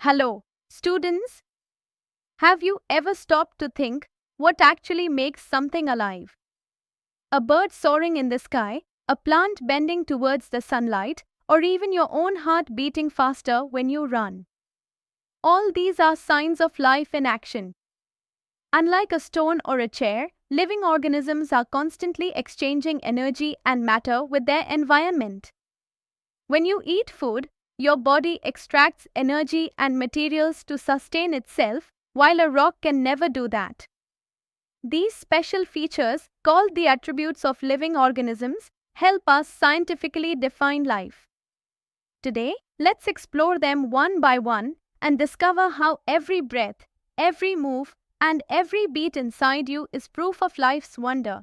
Hello, students. Have you ever stopped to think what actually makes something alive? A bird soaring in the sky, a plant bending towards the sunlight, or even your own heart beating faster when you run. All these are signs of life in action. Unlike a stone or a chair, living organisms are constantly exchanging energy and matter with their environment. When you eat food, your body extracts energy and materials to sustain itself, while a rock can never do that. These special features, called the attributes of living organisms, help us scientifically define life. Today, let's explore them one by one and discover how every breath, every move, and every beat inside you is proof of life's wonder.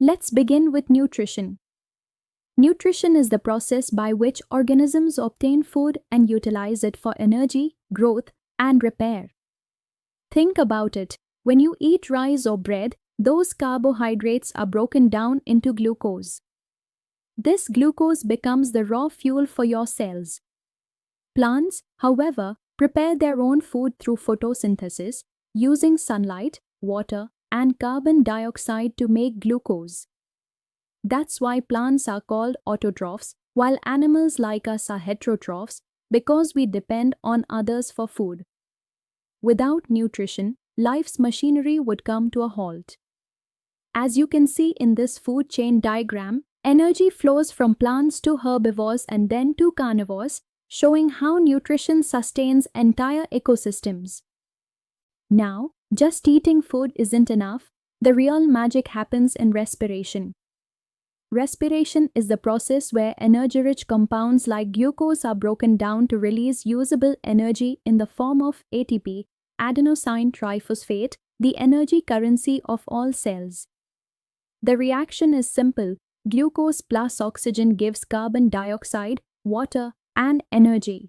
Let's begin with nutrition. Nutrition is the process by which organisms obtain food and utilize it for energy, growth, and repair. Think about it. When you eat rice or bread, those carbohydrates are broken down into glucose. This glucose becomes the raw fuel for your cells. Plants, however, prepare their own food through photosynthesis, using sunlight, water, and carbon dioxide to make glucose. That's why plants are called autotrophs, while animals like us are heterotrophs, because we depend on others for food. Without nutrition, life's machinery would come to a halt. As you can see in this food chain diagram, energy flows from plants to herbivores and then to carnivores, showing how nutrition sustains entire ecosystems. Now, just eating food isn't enough. The real magic happens in respiration. Respiration is the process where energy-rich compounds like glucose are broken down to release usable energy in the form of ATP, adenosine triphosphate, the energy currency of all cells. The reaction is simple. Glucose plus oxygen gives carbon dioxide, water, and energy.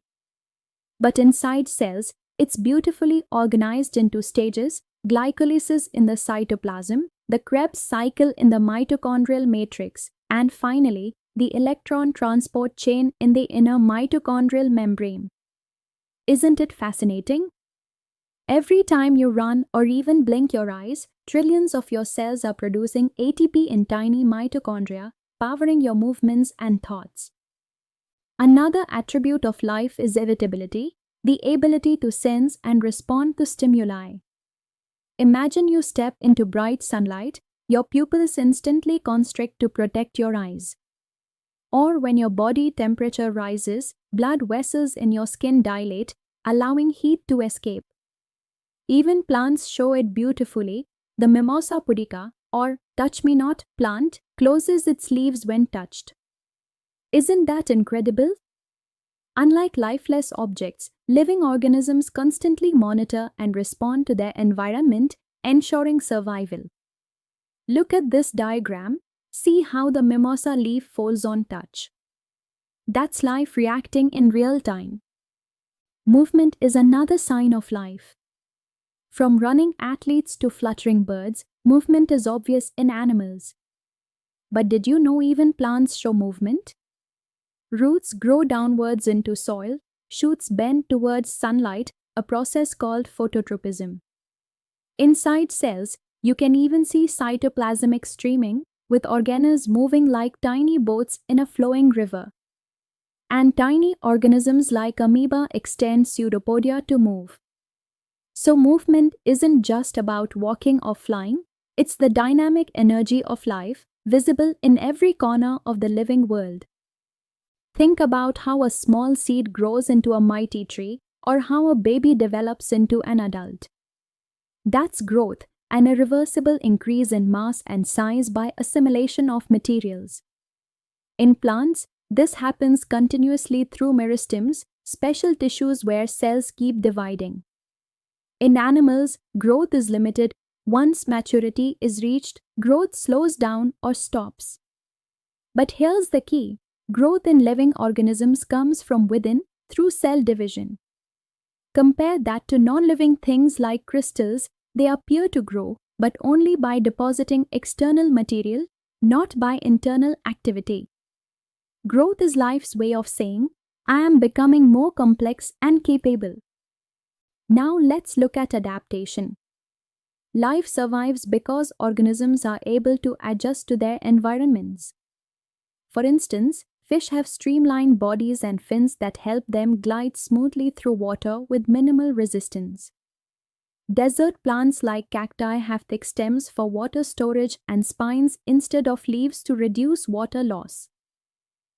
But inside cells, it's beautifully organized into stages: glycolysis in the cytoplasm, the Krebs cycle in the mitochondrial matrix, and finally, the electron transport chain in the inner mitochondrial membrane. Isn't it fascinating? Every time you run or even blink your eyes, trillions of your cells are producing ATP in tiny mitochondria, powering your movements and thoughts. Another attribute of life is irritability, the ability to sense and respond to stimuli. Imagine you step into bright sunlight, your pupils instantly constrict to protect your eyes. Or when your body temperature rises, blood vessels in your skin dilate, allowing heat to escape. Even plants show it beautifully. The Mimosa pudica, or touch-me-not plant, closes its leaves when touched. Isn't that incredible? Unlike lifeless objects, living organisms constantly monitor and respond to their environment, ensuring survival. Look at this diagram. See how the mimosa leaf folds on touch. That's life reacting in real time. Movement is another sign of life. From running athletes to fluttering birds, movement is obvious in animals. But did you know even plants show movement? Roots grow downwards into soil, shoots bend towards sunlight, a process called phototropism. Inside cells, you can even see cytoplasmic streaming, with organelles moving like tiny boats in a flowing river. And tiny organisms like amoeba extend pseudopodia to move. So movement isn't just about walking or flying, it's the dynamic energy of life, visible in every corner of the living world. Think about how a small seed grows into a mighty tree, or how a baby develops into an adult. That's growth, an irreversible increase in mass and size by assimilation of materials. In plants, this happens continuously through meristems, special tissues where cells keep dividing. In animals, growth is limited. Once maturity is reached, growth slows down or stops. But here's the key. Growth in living organisms comes from within through cell division. Compare that to non-living things like crystals. They appear to grow, but only by depositing external material, not by internal activity. Growth is life's way of saying, I am becoming more complex and capable. Now let's look at adaptation. Life survives because organisms are able to adjust to their environments. For instance, fish have streamlined bodies and fins that help them glide smoothly through water with minimal resistance. Desert plants like cacti have thick stems for water storage and spines instead of leaves to reduce water loss.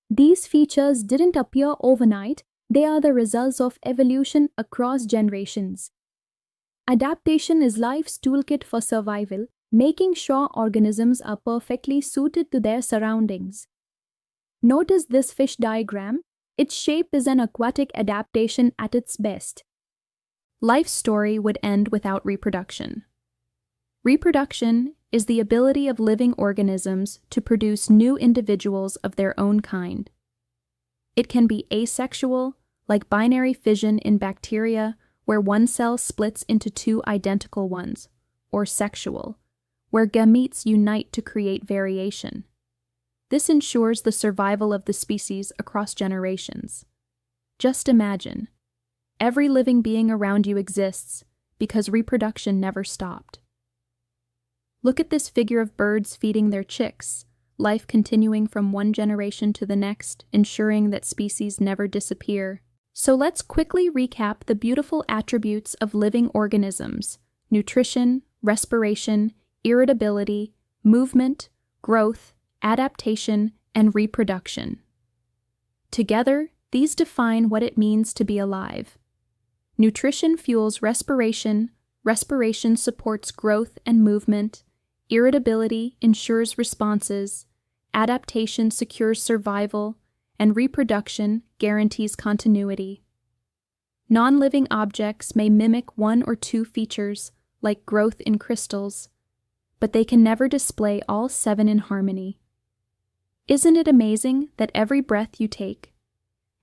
These features didn't appear overnight, they are the results of evolution across generations. Adaptation is life's toolkit for survival, making sure organisms are perfectly suited to their surroundings. Notice this fish diagram. Its shape is an aquatic adaptation at its best. Life's story would end without reproduction. Reproduction is the ability of living organisms to produce new individuals of their own kind. It can be asexual, like binary fission in bacteria, where one cell splits into two identical ones, or sexual, where gametes unite to create variation. This ensures the survival of the species across generations. Just imagine, every living being around you exists because reproduction never stopped. Look at this figure of birds feeding their chicks, life continuing from one generation to the next, ensuring that species never disappear. So let's quickly recap the beautiful attributes of living organisms: nutrition, respiration, irritability, movement, growth, adaptation, and reproduction. Together, these define what it means to be alive. Nutrition fuels respiration, respiration supports growth and movement, irritability ensures responses, adaptation secures survival, and reproduction guarantees continuity. Non-living objects may mimic one or two features, like growth in crystals, but they can never display all seven in harmony. Isn't it amazing that every breath you take,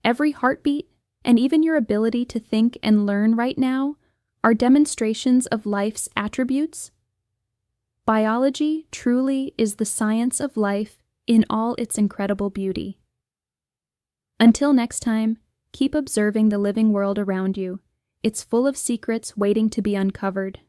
every heartbeat, and even your ability to think and learn right now are demonstrations of life's attributes? Biology truly is the science of life in all its incredible beauty. Until next time, keep observing the living world around you. It's full of secrets waiting to be uncovered.